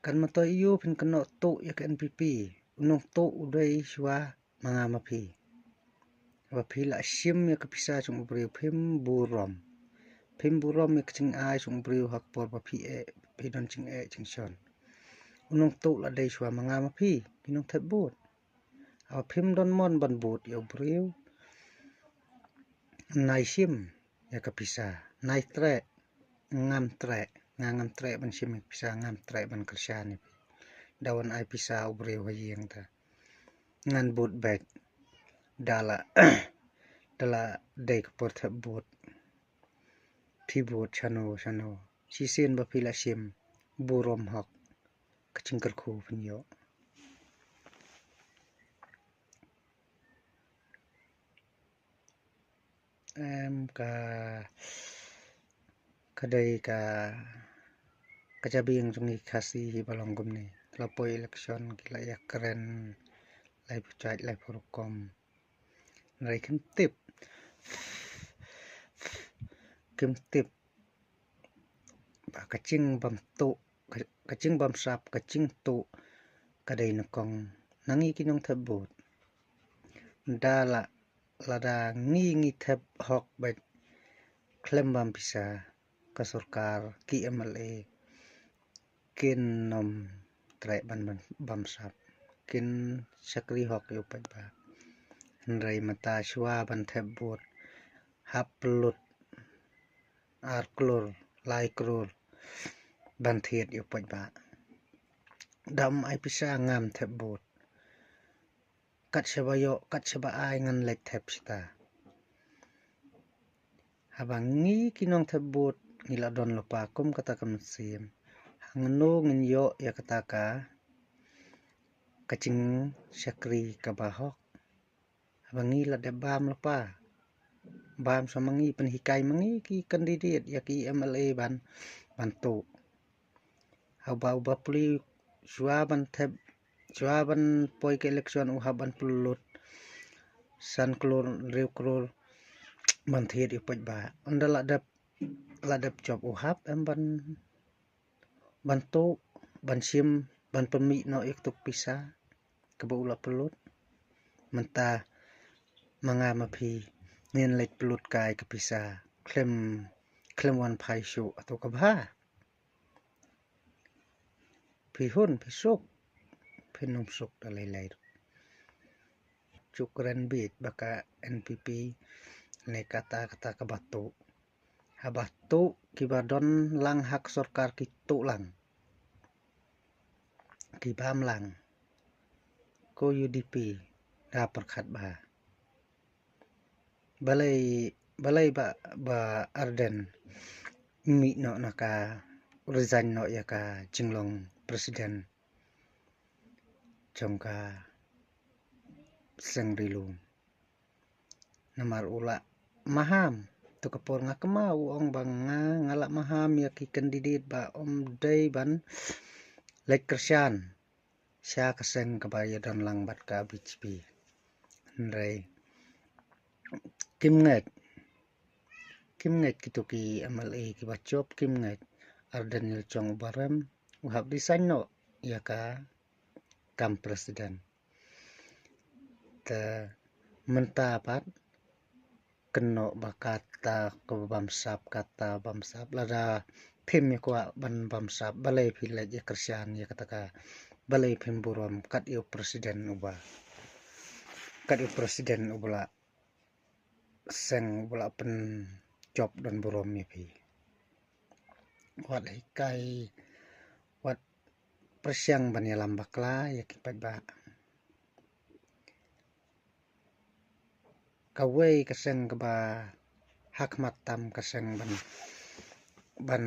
kan mato iyo pin kano to ya ke NPP unong to uday shwa mga mapi wapila sim ya kapisa chung ubriu phim burom ya kaching ai chung ubriu hakpor papi pidon ching ching son unong to la day shwa mga mapi pinong thebut phim don mon ban but ya ubriu nai sim ya kapisa nai tre ngam tre ban sim ya kapisa ngam tre ban kersyani dawan ai pisa ubriu hayeng ta ngan but back dala day kapor thebut pibut chano sisen ba pila sim burom hok kaching kerku pinyo kadai ka kajabing sungi kasi balong gumni telapoi election kila ya keren lai pucai lai purukom rai kim tip ba kacing bam sap kacing tu kadai nakong nangi kinong thebut dala lada ngi theb hok bet klem bam pisa ka sarkar ki MLA kin nom tre ban bam sap kin sakri hok yu pat ba rai mata shwa ban thebut haplut ar klur lai krur ban thiet yu pat ba dam ai pisa ngam thebut kat seba ai ngan lek theb sta habang ngi kinong thebut ngila don lupa kum kata kam sim hangno ngin yo ya kata ka kacing sakri ka bahok habang ngi la de bam lupa bam samangi penhikai mangi ki kandidat ya ki MLA ban tu haba puli shwa ban poi ke election u haban pulut san klur riu krur ban thiet yu pat ba unda la dap job u hap em ban tu ban sim ban pemi no ik tuk pisa ke ula pulut menta manga mapi ngin lek pulut kai ke pisa klem wan phai shu atau ka bha pihun pisuk pinum suk dalai cukren bit baka NPP ne kata ka batu habatu kibadon lang hak sarkar kitu lang kibam lang ko UDP da perkhat ba balai ba arden mi no naka resign no ya ka jinglong presiden jongka sengrilum namar ula maham tu kapor ngakemau ong bang ngala maham ya ki kandidat ba day ban lek kersyan sya keseng kabaya don lang bat ka BHP nrai kimnget kitu ki MLA ki bachop kimnget arden chong barem uhap design no ya ka kam presiden te mentapat keno bakata ke kata bamsap lada phim ya kwa ban bamsap balai phile ya kersyan ya kataka balai phim burom kat yu presiden ubla seng ubla pen job dan burom ya pi wat hikai wat persyang ban ya lambakla ya kipat ba kawai keseng keba hak matam keseng ban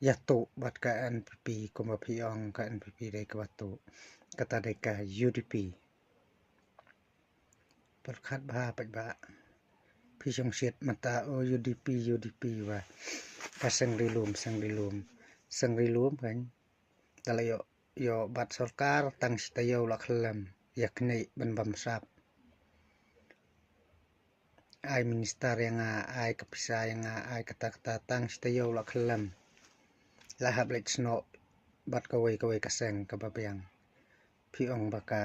yatu bat ka NPP kuma piong ka NPP dai ka batu kata dai ka UDP perkhat ba pat ba pisong siat mata UDP wa kaseng rilum kan dalayo yo bat sarkar tang sitayo lakhlem yakni ban bamsap ai minister yang ai kapisa yang ai kata tang sitayo lakhlem lahap lech sno bat kawai kaseng kababayang piong baka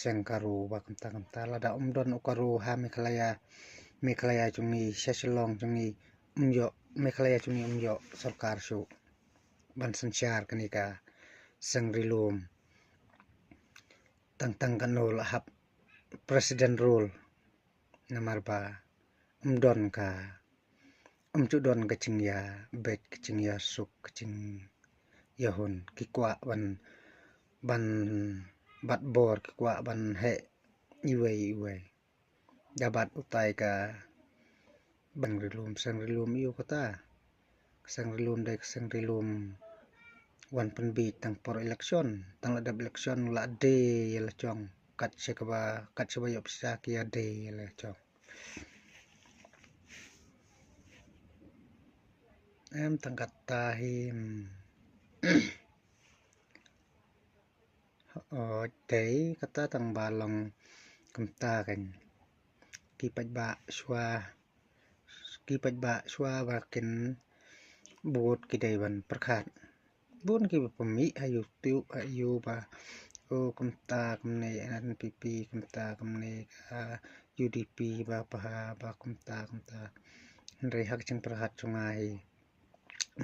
seng karu bakam ta lada umdon ukaru ha mekalaya chungi shasilong chungi umyo mekalaya chungi umyo sarkar su ban sanchar kanika sangrilum tang kanol hap president rule namar ba umdon ka umcudon kacing ya bet kacing ya suk kacing yahun kikwa ban bat bor kikwa ban he iwe dapat utai ka sangrilum iyo kata sangrilum wan penbit tang por election tang ladap election la de yala chong kat seba yop sa kia de yala chong em tang kata him tei kata tang balong kamta kan kipat ba shwa bakin buat kidai ban perkhat bun ki pemi ayu ba kamta kamne NPP kamta kamne UDP ba kamta ndrei hak ching perkhat chungai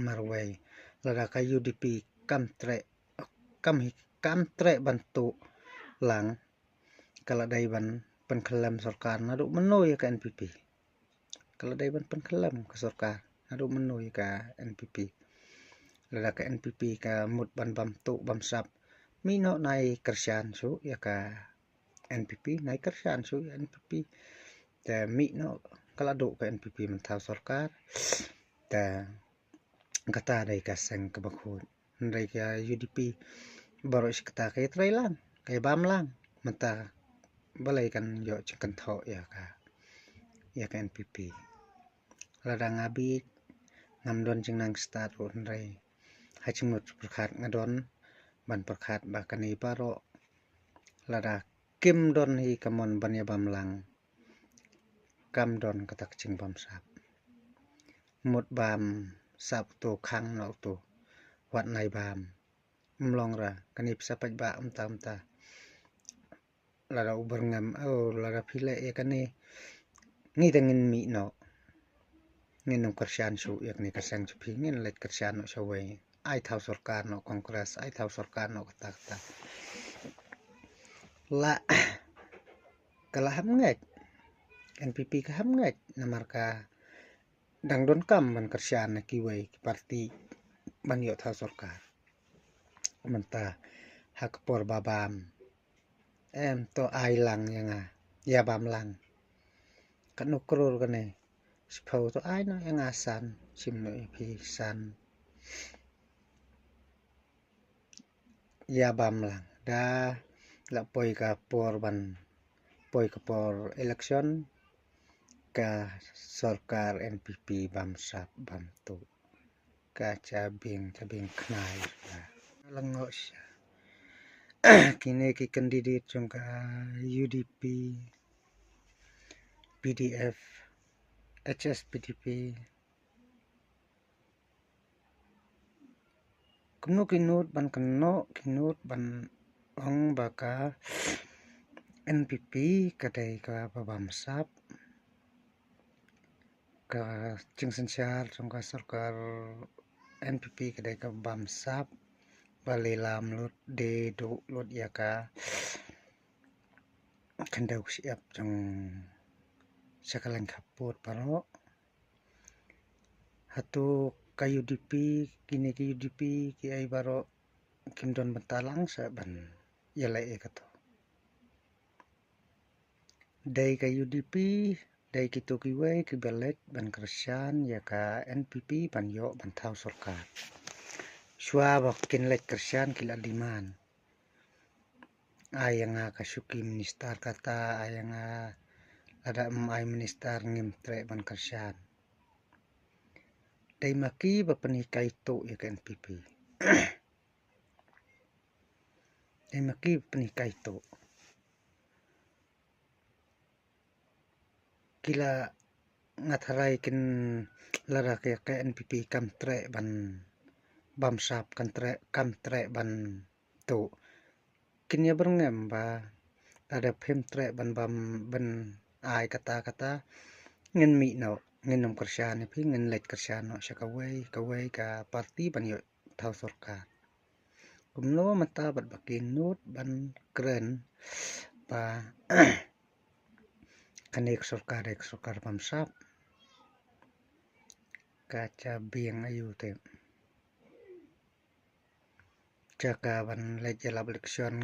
marwai lada ka UDP kamtre bantu lang kala dai ban penkelam sarkar nadu menoi ka NPP kala dai ban penkelam ka sarkar nadu menoi ka NPP lada ka NPP ka mut ban bamtu bamsap mino nai kersian su ya ka NPP nai kersian su NPP ta mino kala do ka NPP mentau sarkar ta kata dai ka seng ka bakhut ndai ka UDP baru kata kay try lang kay bam lang menta balai kan yo chikan tho ya ka NPP lada ngabi ngamdon jingnang start ndai hachimut perkhat ngadon ban perkhat bakani baro lada kim don hi kamon banya bam lang kam don katak ching bam sap mut bam sap tu khang no tu wat nai bam mlong ra kanip sapat ba umta lada uber ngam lada phile ya kani ngi tengin mi no ngin kersian su yak ni kasang chupi ngin let kersian no sawai ai thau sarkar no kongres ai thau sarkar no kata la kala ham ngai NPP ka ham ngai namar ka dang don kam ban kersian na kiwai ki parti ban yo thau sarkar menta hak por babam em to ai lang yanga ya bam lang kanukrur kane spau to ai no yanga san sim no pi san ya bam lang da la poi ka por election ka sarkar NPP bam sap bam tu ka cabing knai langos kini ki candidate chung ka UDP PDF HSPDP kinut ban ong baka NPP kadai ka babam sap ka chingsan syar chung ka sarkar NPP kadai ka babam sap bali lam lut de do lut ya ka kandau siap chung sakalan kaput paro hatu ka UDP kini ki UDP ki ai baro kimdon bentalang sa ban yala e kato dai ka UDP dai kitu ki wei ki belet ban kersian ya ka NPP ban yo ban thau sarkar shwa bak kinlet kersian kila diman ayanga kasuki minister kata ayanga ada ai minister ngimtre ban kersian dai maki bapani kaito ya ka NPP dai maki bapani kaito kila ngatharai kin lara ke NPP kamtre ban bam sap kan tre kam tre ban tu kinya berngem ba ada phem tre ban bam ban ai kata ngen mi no ngen nom kerjaan pi ngen lek kerjaan no kawai ka parti ban yo thau sarkar kumno mata bat bakin nut ban keren ba kanek sarkar bam sap kaca biang ayu te jaka ban lek jala election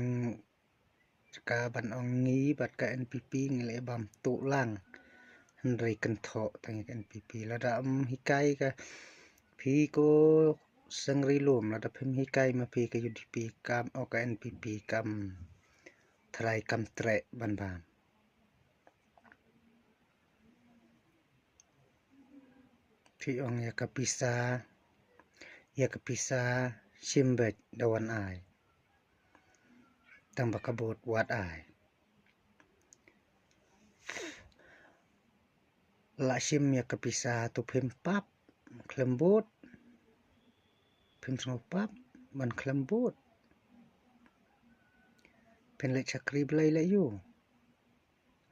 ka ban ongi bat ka NPP ngile bam tu lang Henry Kentho tang NPP lada hikai ka phi ko sengri lum lada phem hikai ma phi ka UDP kam o ka NPP kam thrai kam tre ban bam thi ong ya kapisa simbet dawan ai tang bakabot wat ai la sim ya kapisa tu phem pap klembut phem sno pap ban klembut pen le chakri blai la yu